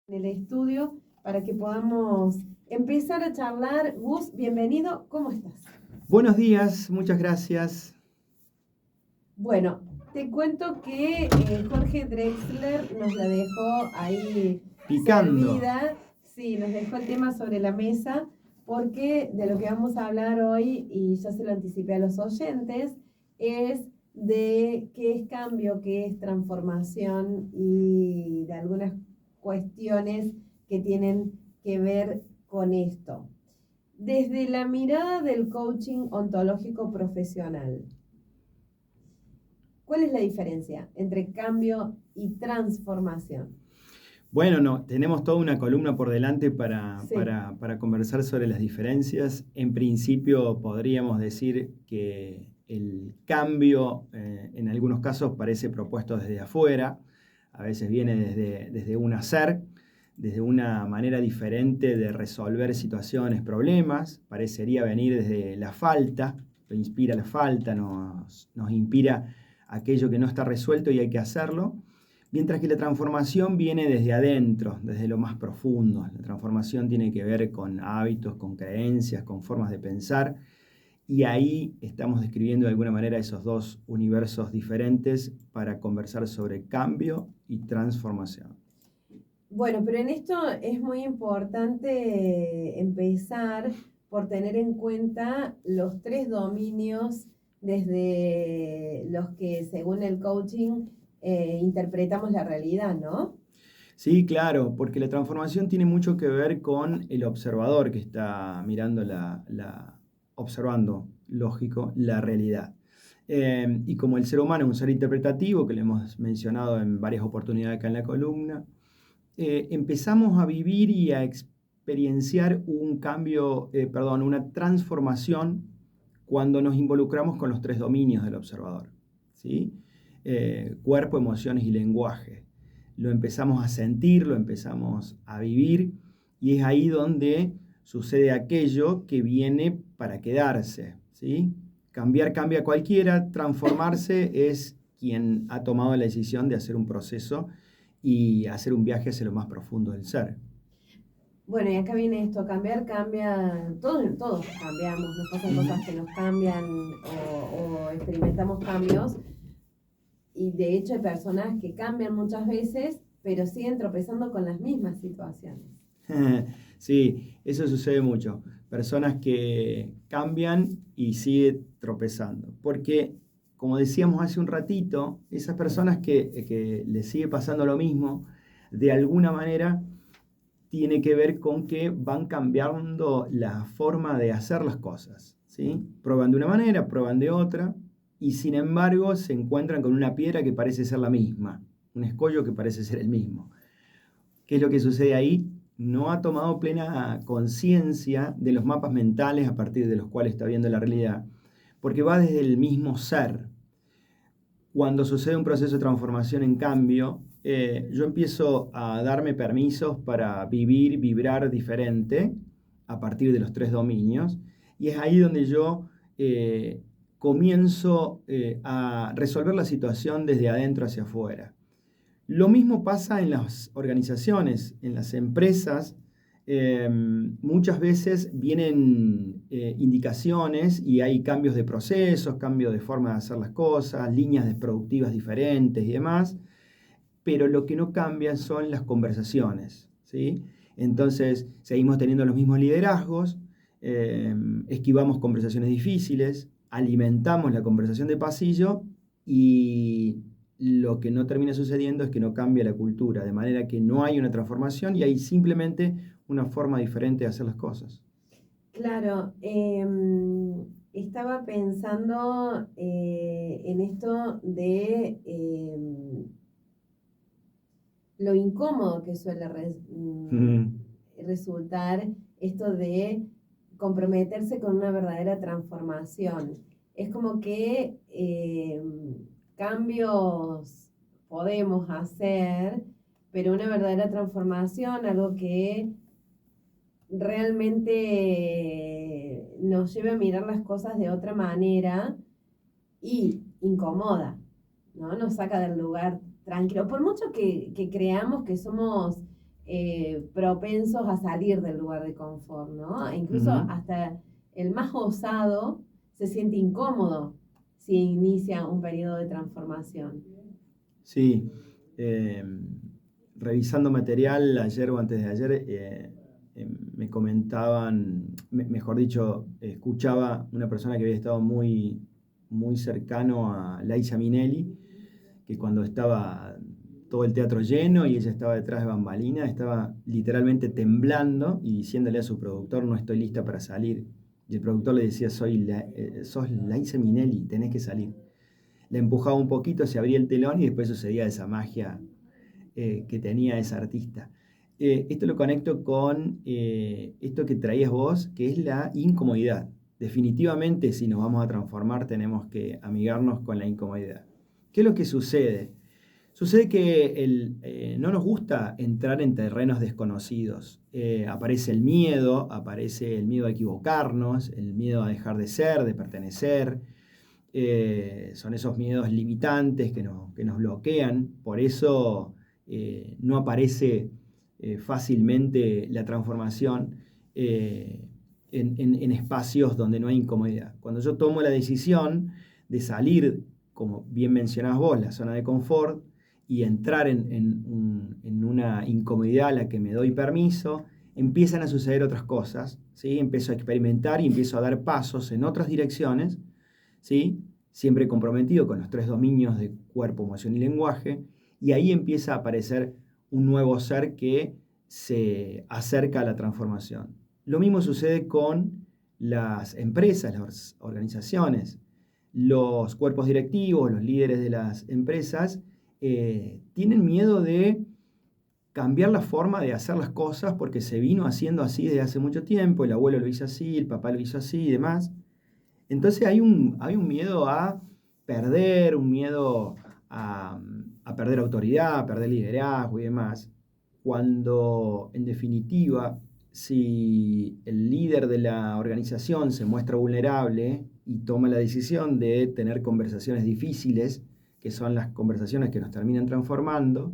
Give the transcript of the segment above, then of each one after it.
en el estudio para que podamos empezar a charlar. Gus, bienvenido, ¿cómo estás? Buenos días, muchas gracias. Bueno, te cuento que Jorge Drexler nos la dejó ahí Picando. servida. Sí, nos dejó el tema sobre la mesa porque de lo que vamos a hablar hoy, y ya se lo anticipé a los oyentes, es de qué es cambio, qué es transformación y de algunas cuestiones que tienen que ver con esto. Desde la mirada del coaching ontológico profesional, ¿cuál es la diferencia entre cambio y transformación? Bueno, no, tenemos toda una columna por delante para, Sí. para conversar sobre las diferencias. En principio podríamos decir que el cambio en algunos casos parece propuesto desde afuera, a veces viene desde un hacer, desde una manera diferente de resolver situaciones, problemas, parecería venir desde la falta, lo inspira la falta, nos inspira aquello que no está resuelto y hay que hacerlo. Mientras que la transformación viene desde adentro, desde lo más profundo. La transformación tiene que ver con hábitos, con creencias, con formas de pensar. Y ahí estamos describiendo de alguna manera esos dos universos diferentes para conversar sobre cambio y transformación. Bueno, pero en esto es muy importante empezar por tener en cuenta los tres dominios desde los que, según el coaching, interpretamos la realidad, ¿no? Sí, claro, porque la transformación tiene mucho que ver con el observador que está mirando observando, lógico, la realidad. Y como el ser humano es un ser interpretativo, que lo hemos mencionado en varias oportunidades acá en la columna, empezamos a vivir y a experienciar un cambio, una transformación cuando nos involucramos con los tres dominios del observador, ¿sí? Cuerpo, emociones y lenguaje. Lo empezamos a sentir, lo empezamos a vivir, y es ahí donde sucede aquello que viene para quedarse, ¿sí? Cambiar cambia cualquiera, transformarse es quien ha tomado la decisión de hacer un proceso y hacer un viaje hacia lo más profundo del ser. Bueno, y acá viene esto, cambiar cambia, todos cambiamos, nos pasan cosas que nos cambian o experimentamos cambios, y de hecho hay personas que cambian muchas veces, pero siguen tropezando con las mismas situaciones. Sí, eso sucede mucho. Personas que cambian y siguen tropezando. Porque, como decíamos hace un ratito, esas personas que les sigue pasando lo mismo, de alguna manera tiene que ver con que van cambiando la forma de hacer las cosas, ¿sí? Prueban de una manera, prueban de otra, y sin embargo se encuentran con una piedra que parece ser la misma, un escollo que parece ser el mismo. ¿Qué es lo que sucede ahí? No ha tomado plena conciencia de los mapas mentales a partir de los cuales está viendo la realidad, porque va desde el mismo ser. Cuando sucede un proceso de transformación, en cambio, yo empiezo a darme permisos para vivir, vibrar diferente a partir de los tres dominios, y es ahí donde yo comienzo a resolver la situación desde adentro hacia afuera. Lo mismo pasa en las organizaciones, en las empresas. Muchas veces vienen indicaciones y hay cambios de procesos, cambios de forma de hacer las cosas, líneas productivas diferentes y demás, pero lo que no cambia son las conversaciones, ¿sí? Entonces, seguimos teniendo los mismos liderazgos, esquivamos conversaciones difíciles, alimentamos la conversación de pasillo, y lo que no termina sucediendo es que no cambia la cultura, de manera que no hay una transformación y hay simplemente una forma diferente de hacer las cosas. Claro, estaba pensando en esto de lo incómodo que suele resultar esto de comprometerse con una verdadera transformación. Es como que cambios podemos hacer, pero una verdadera transformación, algo que realmente nos lleve a mirar las cosas de otra manera y incomoda, ¿no? Nos saca del lugar tranquilo. Por mucho que creamos que somos propensos a salir del lugar de confort, ¿no? E incluso hasta el más osado se siente incómodo si inicia un periodo de transformación. Sí, revisando material ayer o antes de ayer, me comentaban, mejor dicho, escuchaba una persona que había estado muy, muy cercano a Liza Minnelli, que cuando estaba todo el teatro lleno y ella estaba detrás de bambalina, estaba literalmente temblando y diciéndole a su productor: no estoy lista para salir. Y el productor le decía: sos Liza Minnelli, tenés que salir. La empujaba un poquito, se abría el telón y después sucedía esa magia que tenía esa artista. Esto lo conecto con esto que traías vos, que es la incomodidad. Definitivamente, si nos vamos a transformar, tenemos que amigarnos con la incomodidad. ¿Qué es lo que sucede? Sucede que no nos gusta entrar en terrenos desconocidos. Aparece el miedo a equivocarnos, el miedo a dejar de ser, de pertenecer. Son esos miedos limitantes que nos bloquean. Por eso no aparece fácilmente la transformación en espacios donde no hay incomodidad. Cuando yo tomo la decisión de salir, como bien mencionás vos, la zona de confort, y entrar en una incomodidad a la que me doy permiso, empiezan a suceder otras cosas, ¿sí? Empiezo a experimentar y empiezo a dar pasos en otras direcciones, ¿sí? Siempre comprometido con los 3 dominios de cuerpo, emoción y lenguaje, y ahí empieza a aparecer un nuevo ser que se acerca a la transformación. Lo mismo sucede con las empresas, las organizaciones. Los cuerpos directivos, los líderes de las empresas, tienen miedo de cambiar la forma de hacer las cosas porque se vino haciendo así desde hace mucho tiempo, el abuelo lo hizo así, el papá lo hizo así y demás. Entonces hay un miedo a perder, un miedo a perder autoridad, a perder liderazgo y demás, cuando en definitiva, si el líder de la organización se muestra vulnerable y toma la decisión de tener conversaciones difíciles, que son las conversaciones que nos terminan transformando,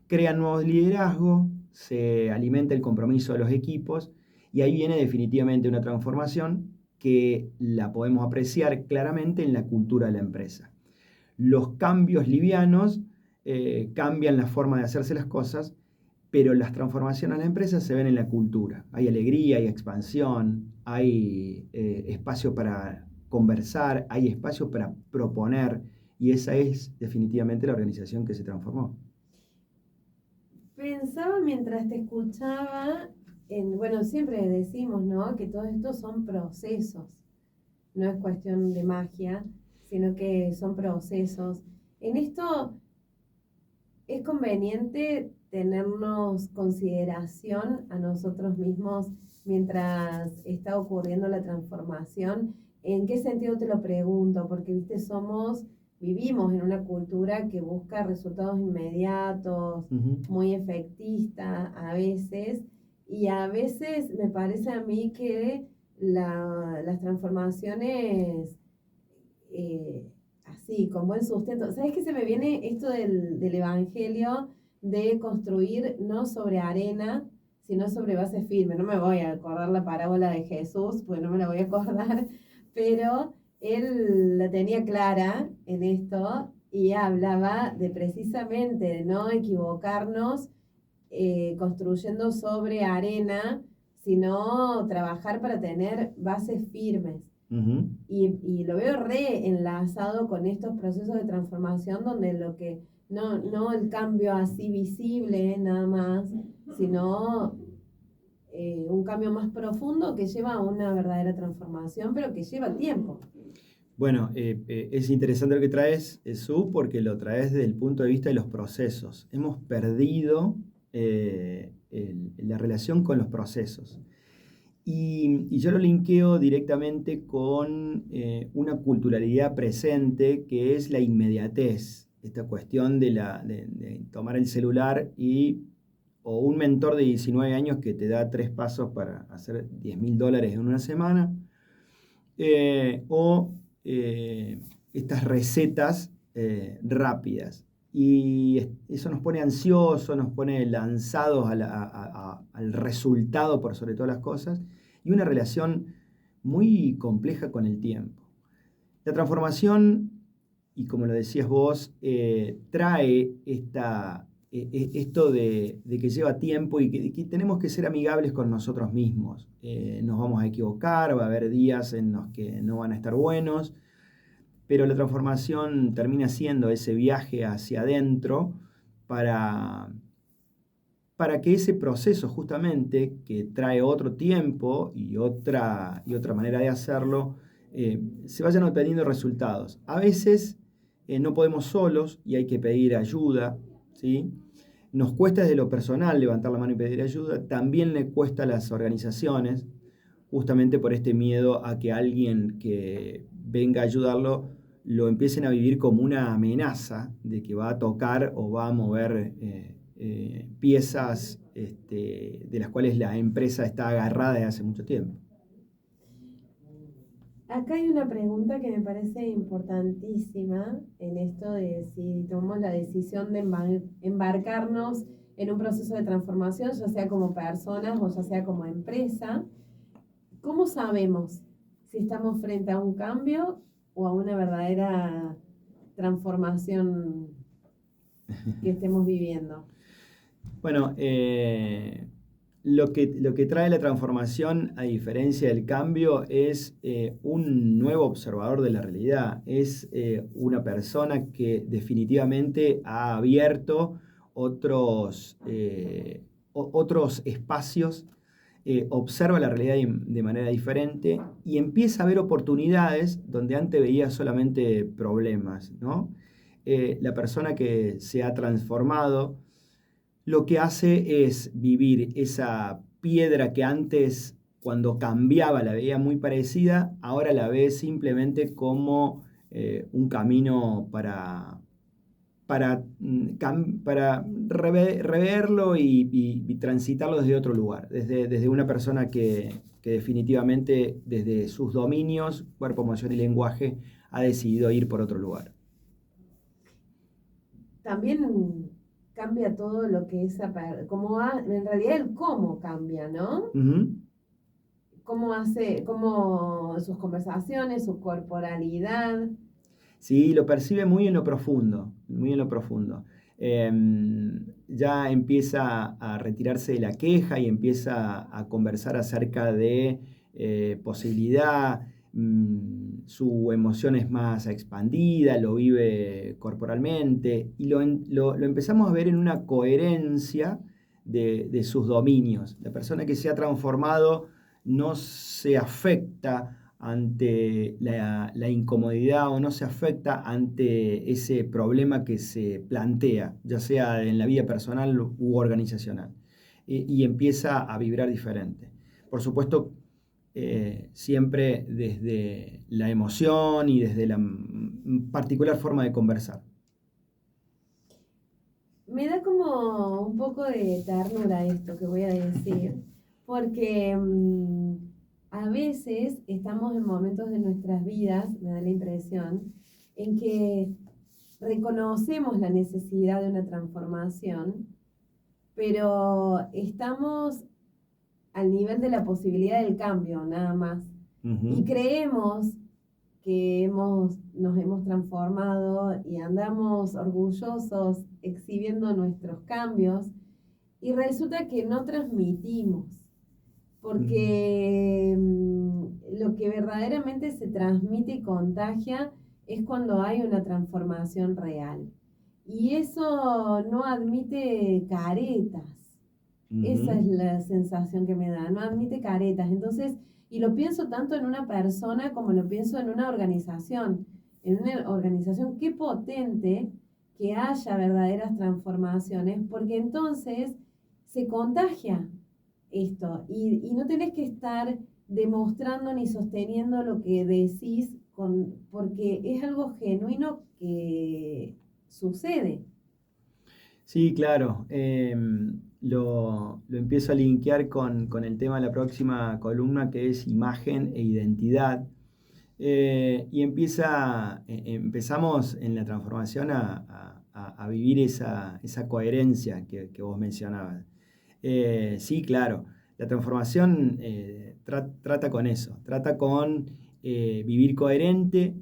crean nuevos liderazgos, se alimenta el compromiso de los equipos y ahí viene definitivamente una transformación que la podemos apreciar claramente en la cultura de la empresa. Los cambios livianos cambian la forma de hacerse las cosas, pero las transformaciones en la empresa se ven en la cultura. Hay alegría, hay expansión, hay espacio para conversar, hay espacio para proponer, y esa es definitivamente la organización que se transformó. Pensaba mientras te escuchaba, bueno, siempre decimos, ¿no?, que todo esto son procesos, no es cuestión de magia, sino que son procesos. En esto es conveniente tenernos consideración a nosotros mismos mientras está ocurriendo la transformación. ¿En qué sentido te lo pregunto? Porque, viste, vivimos en una cultura que busca resultados inmediatos, muy efectista a veces, y a veces me parece a mí que las transformaciones así, con buen sustento. ¿Sabes qué se me viene esto del Evangelio de construir no sobre arena, sino sobre base firme? No me voy a acordar la parábola de Jesús, pues no me la voy a acordar, pero él la tenía clara en esto y hablaba de precisamente de no equivocarnos construyendo sobre arena, sino trabajar para tener bases firmes. Y lo veo re enlazado con estos procesos de transformación donde lo que no el cambio así visible nada más, sino un cambio más profundo que lleva a una verdadera transformación, pero que lleva tiempo. Bueno, es interesante lo que traes, Su, porque lo traes desde el punto de vista de los procesos. Hemos perdido la relación con los procesos. Y yo lo linkeo directamente con una culturalidad presente que es la inmediatez. Esta cuestión de tomar el celular o un mentor de 19 años que te da 3 pasos para hacer $10.000 en una semana, o estas recetas rápidas. eso nos pone ansiosos, nos pone lanzados al resultado por sobre todas las cosas, y una relación muy compleja con el tiempo. La transformación, y como lo decías vos, trae esto de que lleva tiempo y que tenemos que ser amigables con nosotros mismos. Nos vamos a equivocar, va a haber días en los que no van a estar buenos, pero la transformación termina siendo ese viaje hacia adentro para que ese proceso justamente, que trae otro tiempo y otra manera de hacerlo, se vayan obteniendo resultados. A veces no podemos solos y hay que pedir ayuda, ¿sí? Nos cuesta desde lo personal levantar la mano y pedir ayuda, también le cuesta a las organizaciones, justamente por este miedo a que alguien que venga a ayudarlo lo empiecen a vivir como una amenaza de que va a tocar o va a mover piezas de las cuales la empresa está agarrada desde hace mucho tiempo. Acá hay una pregunta que me parece importantísima en esto de si tomamos la decisión de embarcarnos en un proceso de transformación, ya sea como personas o ya sea como empresa. ¿Cómo sabemos si estamos frente a un cambio o a una verdadera transformación que estemos viviendo? Bueno, lo que trae la transformación, a diferencia del cambio, es un nuevo observador de la realidad. Es una persona que definitivamente ha abierto otros espacios, observa la realidad de manera diferente y empieza a ver oportunidades donde antes veía solamente problemas, ¿no? La persona que se ha transformado lo que hace es vivir esa piedra que antes, cuando cambiaba, la veía muy parecida, ahora la ve simplemente como un camino para reverlo y transitarlo desde otro lugar, desde una persona que definitivamente desde sus dominios, cuerpo, emoción y lenguaje, ha decidido ir por otro lugar. También cambia todo lo que es, en realidad el cómo cambia, ¿no? Uh-huh. Cómo sus conversaciones, su corporalidad. Sí, lo percibe muy en lo profundo, muy en lo profundo. Ya empieza a retirarse de la queja y empieza a conversar acerca de posibilidad, su emoción es más expandida, lo vive corporalmente y lo empezamos a ver en una coherencia de sus dominios. La persona que se ha transformado no se afecta ante la incomodidad o no se afecta ante ese problema que se plantea, ya sea en la vida personal u organizacional, y empieza a vibrar diferente. Por supuesto, siempre desde la emoción y desde la particular forma de conversar. Me da como un poco de ternura esto que voy a decir, porque a veces estamos en momentos de nuestras vidas, me da la impresión, en que reconocemos la necesidad de una transformación, pero estamos al nivel de la posibilidad del cambio, nada más. Uh-huh. Y creemos que nos hemos transformado y andamos orgullosos exhibiendo nuestros cambios y resulta que no transmitimos, porque lo que verdaderamente se transmite y contagia es cuando hay una transformación real. Y eso no admite caretas. Uh-huh. Esa es la sensación que me da, no admite caretas. Entonces, y lo pienso tanto en una persona como lo pienso en una organización. En una organización, qué potente que haya verdaderas transformaciones, porque entonces se contagia esto y no tenés que estar demostrando ni sosteniendo lo que decís porque es algo genuino que sucede. Sí, claro. Lo empiezo a linkear con el tema de la próxima columna, que es imagen e identidad. Y empezamos en la transformación a a vivir esa coherencia que vos mencionabas. Sí, claro, la transformación trata con eso, trata con vivir coherente,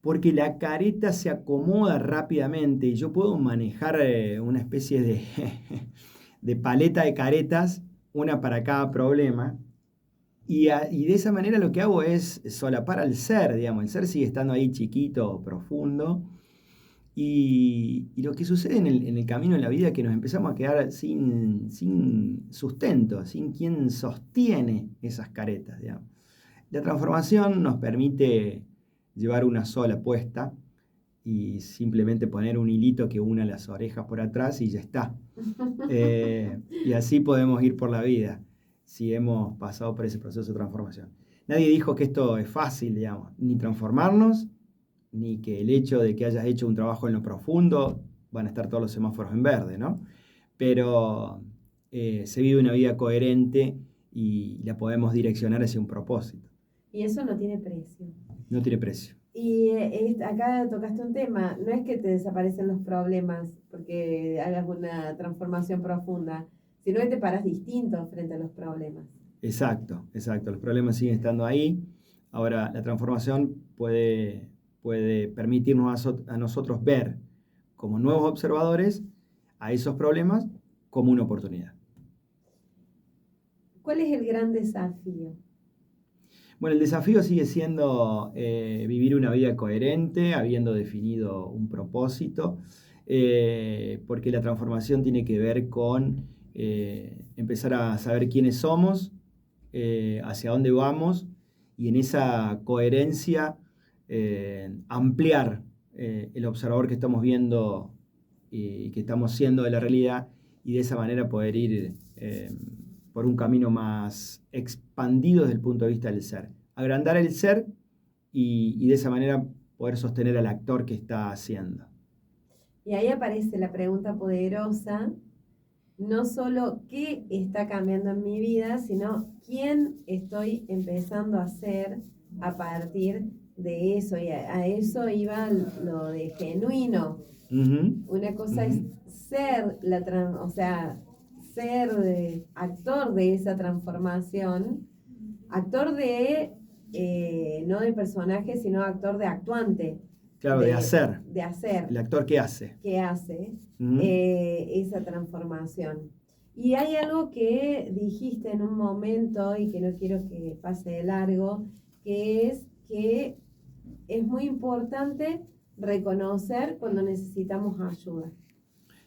porque la careta se acomoda rápidamente y yo puedo manejar una especie de, de paleta de caretas, una para cada problema, y de esa manera lo que hago es solapar al ser, digamos, el ser sigue estando ahí chiquito, profundo, y lo que sucede en el camino de la vida es que nos empezamos a quedar sin sustento, sin quien sostiene esas caretas, digamos. La transformación nos permite llevar una sola puesta y simplemente poner un hilito que una las orejas por atrás y ya está. Y así podemos ir por la vida si hemos pasado por ese proceso de transformación. Nadie dijo que esto es fácil, digamos, ni transformarnos, ni que el hecho de que hayas hecho un trabajo en lo profundo van a estar todos los semáforos en verde, ¿no? Pero se vive una vida coherente y la podemos direccionar hacia un propósito. Y eso no tiene precio. No tiene precio. Y acá tocaste un tema, no es que te desaparecen los problemas porque hagas una transformación profunda, sino que te paras distinto frente a los problemas. Exacto, los problemas siguen estando ahí. Ahora, la transformación puede permitirnos a nosotros ver como nuevos observadores a esos problemas como una oportunidad. ¿Cuál es el gran desafío? Bueno, el desafío sigue siendo vivir una vida coherente, habiendo definido un propósito, porque la transformación tiene que ver con empezar a saber quiénes somos, hacia dónde vamos, y en esa coherencia ampliar el observador que estamos viendo y que estamos siendo de la realidad, y de esa manera poder ir por un camino más expandido desde el punto de vista del ser. Agrandar el ser y de esa manera poder sostener al actor que está haciendo. Y ahí aparece la pregunta poderosa, no solo qué está cambiando en mi vida, sino quién estoy empezando a ser a partir de eso. Y a eso iba lo de genuino. Una cosa es ser ser actor de esa transformación, actor de, no de personaje, sino actor de actuante. Claro, de hacer. De hacer. El actor que hace. Que hace esa transformación. Y hay algo que dijiste en un momento y que no quiero que pase de largo, que es muy importante reconocer cuando necesitamos ayuda.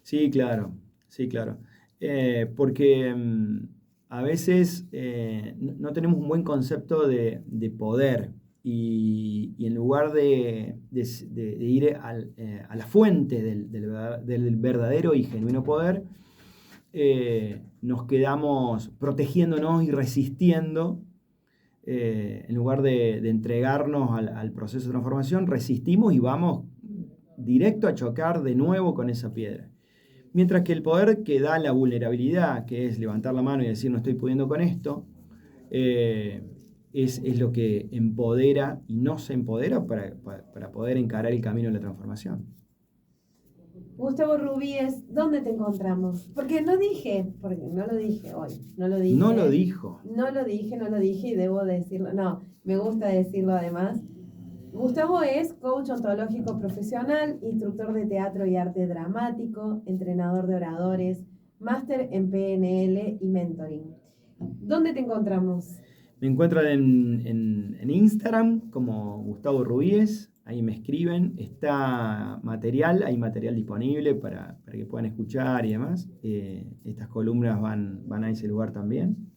Sí, claro. Porque a veces no tenemos un buen concepto de poder y en lugar de ir a la fuente del verdadero y genuino poder, nos quedamos protegiéndonos y resistiendo. En lugar de entregarnos al proceso de transformación, resistimos y vamos directo a chocar de nuevo con esa piedra. Mientras que el poder que da la vulnerabilidad, que es levantar la mano y decir no estoy pudiendo con esto, es lo que empodera y nos empodera para poder encarar el camino de la transformación. Gustavo Rubíes, ¿dónde te encontramos? Porque no lo dije hoy, no lo dije. No lo dijo. No lo dije y debo decirlo. No, me gusta decirlo además. Gustavo es coach ontológico profesional, instructor de teatro y arte dramático, entrenador de oradores, máster en PNL y mentoring. ¿Dónde te encontramos? Me encuentran en Instagram como Gustavo Rubíes, ahí me escriben, hay material disponible para que puedan escuchar y demás. Estas columnas van a ese lugar también.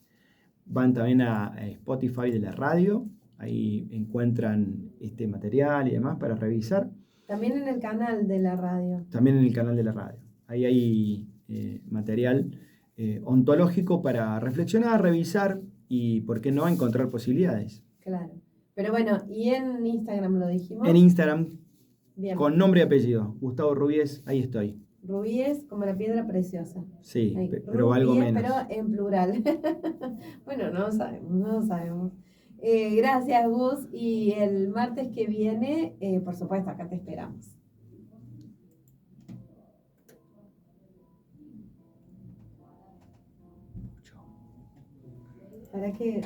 Van también a Spotify de la radio. Ahí encuentran este material y demás para revisar. También en el canal de la radio. También en el canal de la radio. Ahí hay material ontológico para reflexionar, revisar y, ¿por qué no?, encontrar posibilidades. Claro. Pero bueno, ¿y en Instagram lo dijimos? En Instagram, bien, con nombre y apellido. Gustavo Rubíes, ahí estoy. Rubíes como la piedra preciosa. Sí, ahí. pero Rubíes, algo menos. Pero en plural. Bueno, no lo sabemos. Gracias, Gus. Y el martes que viene, por supuesto, acá te esperamos. para que